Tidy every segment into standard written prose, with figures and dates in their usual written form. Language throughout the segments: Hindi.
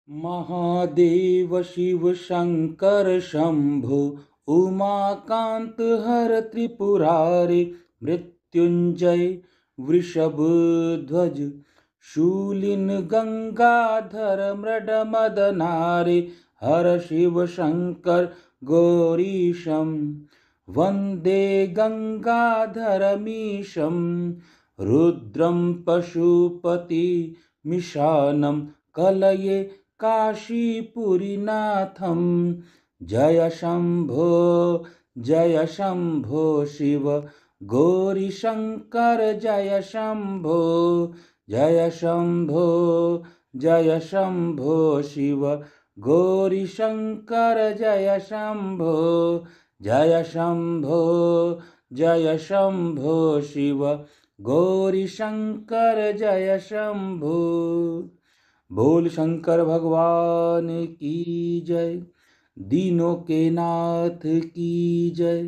महादेव शिव शंकर शंभो उमाकांत हर त्रिपुरारे मृत्युंजय वृषभध्वज शूलिन गंगाधर मृड मदनारे हर शिव शंकर गौरीशम वंदे गंगाधरमीशं रुद्रं पशुपति मिशानं कलये काशीपुरीनाथं जय शंभो शिव गौरीशंकर जय शंभो शिव गौरीशंकर जय शंभो शिव गौरीशंकर जय शंभो। बोल शंकर भगवान की जय, दीनों के नाथ की जय,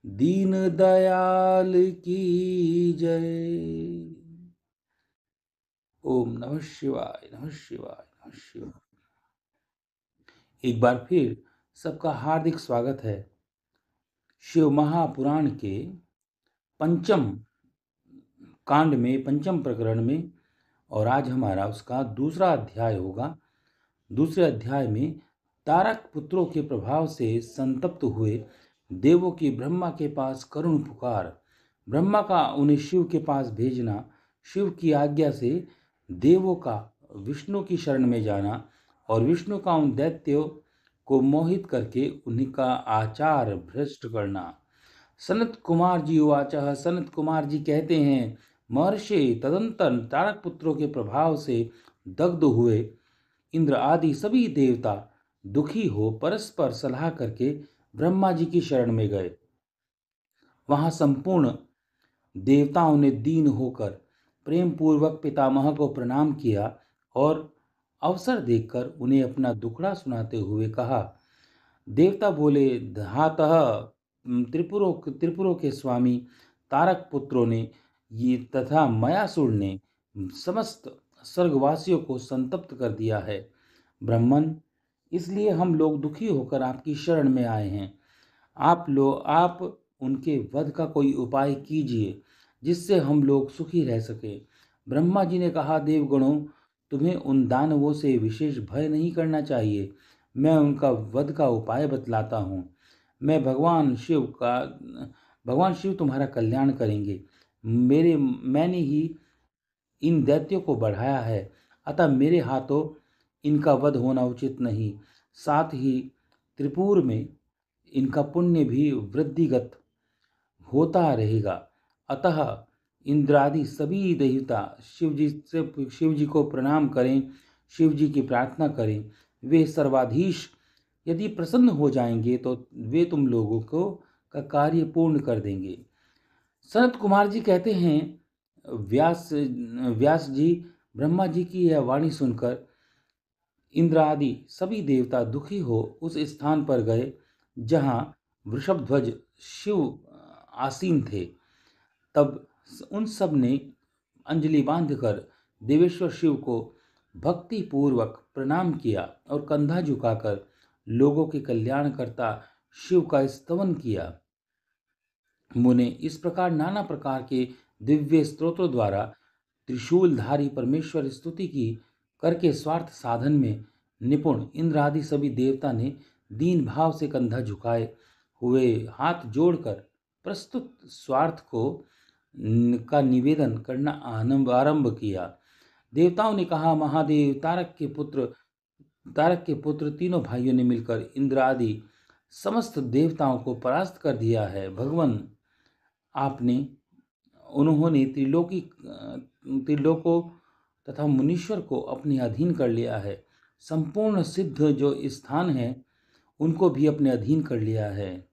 दीन दयाल की जय। ओम नमः शिवाय, नमः शिवाय, नमः शिवाय। एक बार फिर सबका हार्दिक स्वागत है शिव महापुराण के पंचम कांड में, पंचम प्रकरण में। और आज हमारा उसका दूसरा अध्याय होगा। दूसरे अध्याय में तारक पुत्रों के प्रभाव से संतप्त हुए देवों की ब्रह्मा के पास करुण पुकार, ब्रह्मा का उन्हें शिव के पास भेजना, शिव की आज्ञा से देवों का विष्णु की शरण में जाना और विष्णु का उन दैत्यों को मोहित करके उन्हीं का आचार भ्रष्ट करना। सनत कुमार जी उवाच, सनत कुमार जी कहते हैं, महर्षि तदंतर तारक पुत्रों के प्रभाव से दग्ध हुए इंद्र आदि सभी देवता दुखी हो परस्पर सलाह करके ब्रह्मा जी की शरण में गए। वहां संपूर्ण देवताओं ने दीन होकर प्रेम पूर्वक पितामह को प्रणाम किया और अवसर देखकर उन्हें अपना दुखड़ा सुनाते हुए कहा। देवता बोले, धातः त्रिपुरों के स्वामी तारक पुत्रों ने ये तथा मयासुर ने समस्त स्वर्गवासियों को संतप्त कर दिया है। ब्रह्मन, इसलिए हम लोग दुखी होकर आपकी शरण में आए हैं। आप उनके वध का कोई उपाय कीजिए जिससे हम लोग सुखी रह सके। ब्रह्मा जी ने कहा, देवगणों, तुम्हें उन दानवों से विशेष भय नहीं करना चाहिए। मैं उनका वध का उपाय बतलाता हूँ। भगवान शिव तुम्हारा कल्याण करेंगे। मैंने ही इन दैत्यों को बढ़ाया है, अतः मेरे हाथों इनका वध होना उचित नहीं। साथ ही त्रिपुर में इनका पुण्य भी वृद्धिगत होता रहेगा। अतः इंद्रादि सभी देवता शिव जी को प्रणाम करें, शिव जी की प्रार्थना करें। वे सर्वाधीश यदि प्रसन्न हो जाएंगे तो वे तुम लोगों को का कार्य पूर्ण कर देंगे। सनत कुमार जी कहते हैं, व्यास जी, ब्रह्मा जी की यह वाणी सुनकर इंद्र आदि सभी देवता दुखी हो उस स्थान पर गए जहां वृषभध्वज शिव आसीन थे। तब उन सब ने अंजलि बांधकर देवेश्वर शिव को भक्ति पूर्वक प्रणाम किया और कंधा झुकाकर लोगों के कल्याणकर्ता शिव का स्तवन किया। मुने इस प्रकार नाना प्रकार के दिव्य स्तोत्रों द्वारा त्रिशूलधारी परमेश्वर स्तुति की करके स्वार्थ साधन में निपुण इंद्र आदि सभी देवता ने दीन भाव से कंधा झुकाए हुए हाथ जोड़कर प्रस्तुत स्वार्थ का निवेदन करना आरंभ किया। देवताओं ने कहा, महादेव, तारक के पुत्र तीनों भाइयों ने मिलकर इंद्र आदि समस्त देवताओं को परास्त कर दिया है। भगवान, उन्होंने त्रिलोकों तथा मुनीश्वर को अपने अधीन कर लिया है। संपूर्ण सिद्ध जो स्थान है उनको भी अपने अधीन कर लिया है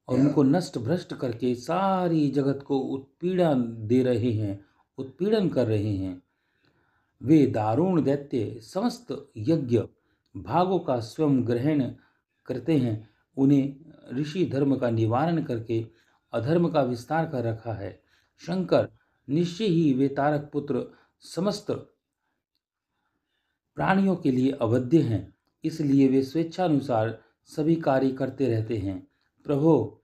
और उनको नष्ट भ्रष्ट करके सारी जगत को उत्पीड़न कर रहे हैं। वे दारुण दैत्य समस्त यज्ञ भागों का स्वयं ग्रहण करते हैं। उन्हें ऋषि धर्म का निवारण करके अधर्म का विस्तार कर रखा है। शंकर, निश्चय ही वे तारक पुत्र समस्त प्राणियों के लिए अवध्य हैं, इसलिए वे स्वेच्छानुसार सभी कार्य करते रहते हैं। प्रभो,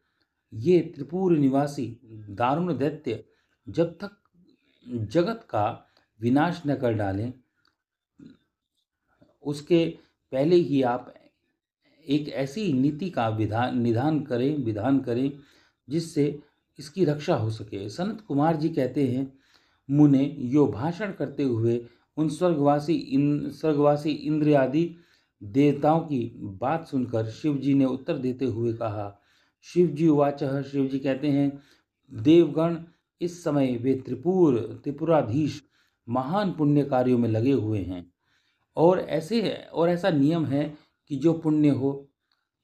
ये त्रिपुर निवासी दारुण दैत्य जब तक जगत का विनाश न कर डालें, उसके पहले ही आप एक ऐसी नीति का विधान करें जिससे इसकी रक्षा हो सके। सनत कुमार जी कहते हैं, मुने यो भाषण करते हुए उन स्वर्गवासी इंद्र आदि देवताओं की बात सुनकर शिव जी ने उत्तर देते हुए कहा। शिव जी उवाचः, शिव जी कहते हैं, देवगण, इस समय वे त्रिपुराधीश महान पुण्य कार्यों में लगे हुए हैं, और ऐसा नियम है कि जो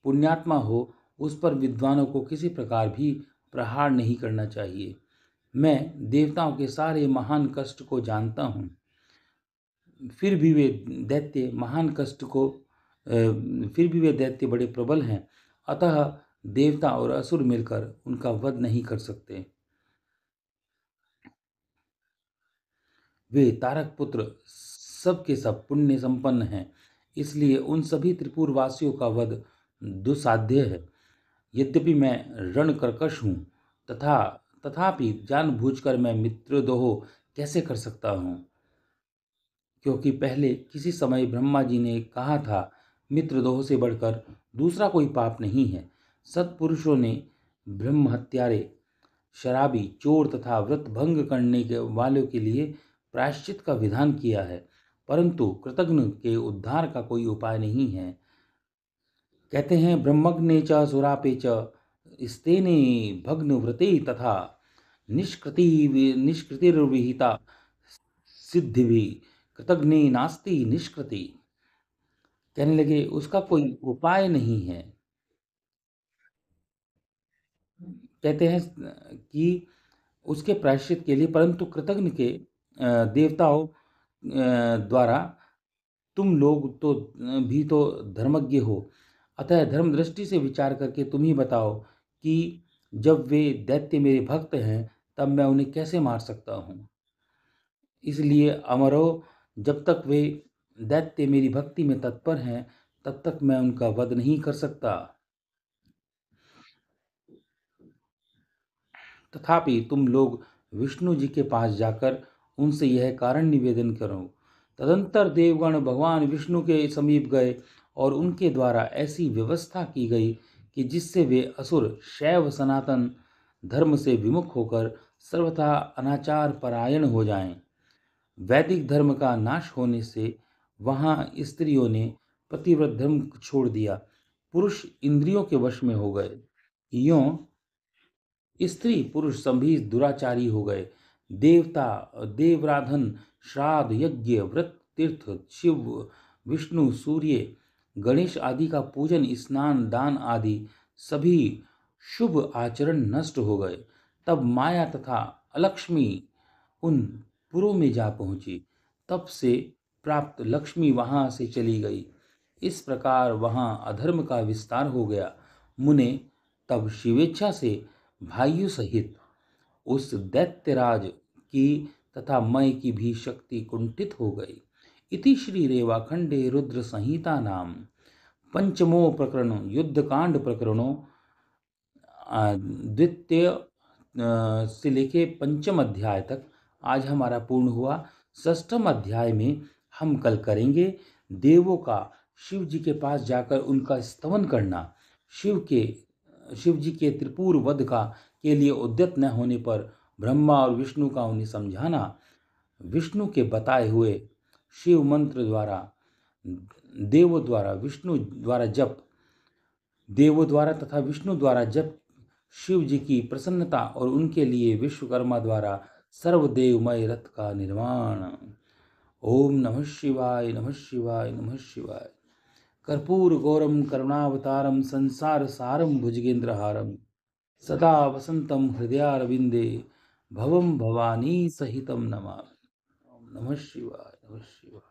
पुण्यात्मा हो, उस पर विद्वानों को किसी प्रकार भी प्रहार नहीं करना चाहिए। मैं देवताओं के सारे महान कष्ट को जानता हूँ, फिर भी वे दैत्य बड़े प्रबल हैं, अतः देवता और असुर मिलकर उनका वध नहीं कर सकते। वे तारक पुत्र सब के सब पुण्य संपन्न हैं, इसलिए उन सभी त्रिपुरवासियों का वध दुस्साध्य है। यद्यपि मैं रणकर्कश हूँ, तथापि जानबूझकर मैं मित्रद्रोह कैसे कर सकता हूँ? क्योंकि पहले किसी समय ब्रह्मा जी ने कहा था, मित्रद्रोह से बढ़कर दूसरा कोई पाप नहीं है। सत्पुरुषों ने ब्रह्म हत्यारे, शराबी, चोर तथा व्रत भंग करने के वालों के लिए प्रायश्चित का विधान किया है, परंतु कृतघ्न के उद्धार का कोई उपाय नहीं है। कहते हैं, ब्रह्मग्ने च सुरापे च स्तेने भग्न व्रते तथा निष्कृतिर्विहिता सिद्धि भी कृतघ्ने नास्ति निष्कृति। कहने लगे, उसका कोई उपाय नहीं है। कहते हैं कि उसके प्रायश्चित के लिए, परंतु कृतघ्न के देवताओं द्वारा तुम लोग भी तो धर्मज्ञ हो, अतः धर्म दृष्टि से विचार करके तुम ही बताओ कि जब वे दैत्य मेरे भक्त हैं, तब मैं उन्हें कैसे मार सकता हूँ। इसलिए अमरो, जब तक वे दैत्य मेरी भक्ति में तत्पर हैं, तब तक मैं उनका वध नहीं कर सकता। तथापि तुम लोग विष्णु जी के पास जाकर उनसे यह कारण निवेदन करो। तदंतर देवगण भगवान विष्णु के समीप गए और उनके द्वारा ऐसी व्यवस्था की गई कि जिससे वे असुर शैव सनातन धर्म से विमुख होकर सर्वथा अनाचार परायण हो जाएं। वैदिक धर्म का नाश होने से वहाँ स्त्रियों ने पतिव्रत धर्म छोड़ दिया, पुरुष इंद्रियों के वश में हो गए। यों स्त्री पुरुष सभी दुराचारी हो गए। देवता, देवराधन, श्राद्ध, यज्ञ, व्रत, तीर्थ, शिव, विष्णु, सूर्य, गणेश आदि का पूजन, स्नान, दान आदि सभी शुभ आचरण नष्ट हो गए। तब माया तथा अलक्ष्मी उन पुरों में जा पहुंची। तब से प्राप्त लक्ष्मी वहां से चली गई। इस प्रकार वहां अधर्म का विस्तार हो गया। मुने, तब शिवेच्छा से भाइयों सहित उस दैत्यराज की तथा मय की भी शक्ति कुंठित हो गई। इति श्री रेवाखंडे रुद्र संहिता नाम पंचमो प्रकरणों युद्धकांड प्रकरणों द्वितीय से लेके पंचम अध्याय तक आज हमारा पूर्ण हुआ। षष्ठम अध्याय में हम कल करेंगे देवों का शिव जी के पास जाकर उनका स्तवन करना, शिव जी के त्रिपुर वध के लिए उद्यत न होने पर ब्रह्मा और विष्णु का उन्हें समझाना, विष्णु के बताए हुए शिव मंत्र द्वारा देवों द्वारा तथा विष्णु द्वारा जप शिव जी की प्रसन्नता और उनके लिए विश्वकर्मा द्वारा सर्वदेवमय रथ का निर्माण। ओम नमः शिवाय, नमः शिवाय, नमः शिवाय। कर्पूर गौरम करुणावतारम संसार सारम भुजगेंद्रहारम सदा वसंतम हृदयारविंदे भवम भवानी सहितम नमामि। नमः शिवाय, नमः शिवाय।